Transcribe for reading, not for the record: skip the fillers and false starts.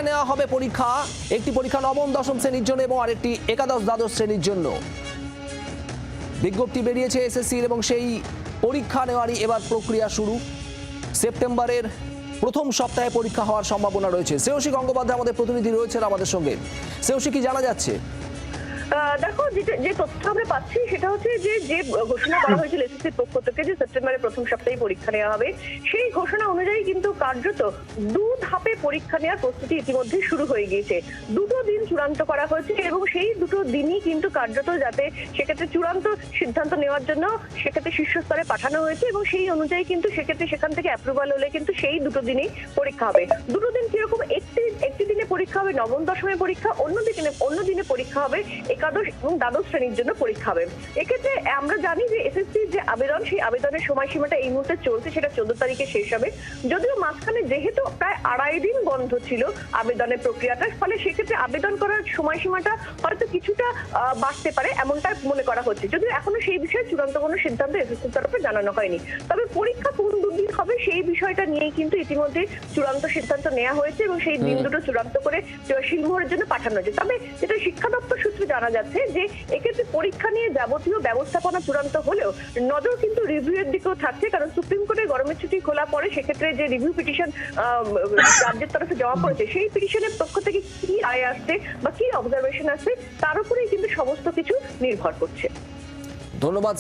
নেওয়া হবে পরীক্ষা। একটি পরীক্ষা নবম দশম শ্রেণীর জন্য এবং আরেকটি একাদশ দ্বাদশ শ্রেণীর জন্য। বিজ্ঞপ্তি বেরিয়েছে এসএসসির এবং সেই পরীক্ষা নেওয়ারই এবার প্রক্রিয়া শুরু। সেপ্টেম্বরের প্রথম সপ্তাহে পরীক্ষা হওয়ার সম্ভাবনা রয়েছে। শ্রেয়সী গঙ্গোপাধ্যায় আমাদের প্রতিনিধি রয়েছেন আমাদের সঙ্গে। শ্রেয়সী, কি জানা যাচ্ছে? দেখো, যে তথ্য আমরা পাচ্ছি সেটা হচ্ছে যে ঘোষণা করা হয়েছিল এসএসসির পক্ষ থেকে যে সেপ্টেম্বরের প্রথম সপ্তাহে পরীক্ষা নেওয়া হবে, সেই ঘোষণা অনুযায়ী কিন্তু কার্যত 2 ধাপে পরীক্ষা নেওয়ার প্রস্তুতি ইতিমধ্যে শুরু হয়ে গিয়েছে। 2টো দিন চূড়ান্ত করা হয়েছে এবং সেই 2টো দিনই কিন্তু কার্যত যাতে সেক্ষেত্রে চূড়ান্ত সিদ্ধান্ত নেওয়ার জন্য সেক্ষেত্রে শীর্ষস্তরে পাঠানো হয়েছে এবং সেই অনুযায়ী কিন্তু সেক্ষেত্রে সেখান থেকে অ্যাপ্রুভাল হলে কিন্তু সেই 2টো দিনই পরীক্ষা হবে। 2টো দিন কিরকম, একটি দিনে পরীক্ষা হবে নবম দশমের পরীক্ষা, অন্য দিনে পরীক্ষা হবে একাদশ এবং দ্বাদশ শ্রেণীর জন্য পরীক্ষা হবে। এক্ষেত্রে আমরা জানি যে এসএসসির যে আবেদন, সেই আবেদনের সময়সীমাটা এই মুহূর্তে চলছে, সেটা 14 তারিখে শেষ হবে। যদিও মাঝখানে যেহেতু প্রায় 2.5 দিন বন্ধ ছিল আবেদনের প্রক্রিয়াটা, ফলে সেক্ষেত্রে আবেদন করার সময়সীমাটা হয়তো কিছুটা বাড়তে পারে এমনটা মনে করা হচ্ছে। যদিও এখনো সেই বিষয়ে চূড়ান্ত কোনো সিদ্ধান্ত এসএসসির তরফে জানানো হয়নি। তবে পরীক্ষা কোন দুদিন হবে সেই বিষয়টা নিয়েই কিন্তু ইতিমধ্যে চূড়ান্ত সিদ্ধান্ত নেওয়া হয়েছে এবং সেই দিন দুটো চূড়ান্ত করে শিলমোহরের জন্য পাঠানো হয়েছে। তবে যেটা শিক্ষা দপ্তর সূত্রে জানা যাচ্ছে যে এক্ষেত্রে পরীক্ষা নিয়ে যাবতীয় ব্যবস্থাপনা চূড়ান্ত হলেও নজর কিন্তু রিভিউয়ের দিকেও থাকছে, কারণ সুপ্রিম কোর্টে গরমের ছুটি খোলা পরে সেক্ষেত্রে যে রিভিউ পিটিশন রাজ্যের তরফে জমা পড়েছে, সেই পিটিশনের পক্ষ থেকে কি রায় আসছে বা কি অবজারভেশন আসছে তার উপরেই কিন্তু সমস্ত কিছু নির্ভর করছে। ধন্যবাদ।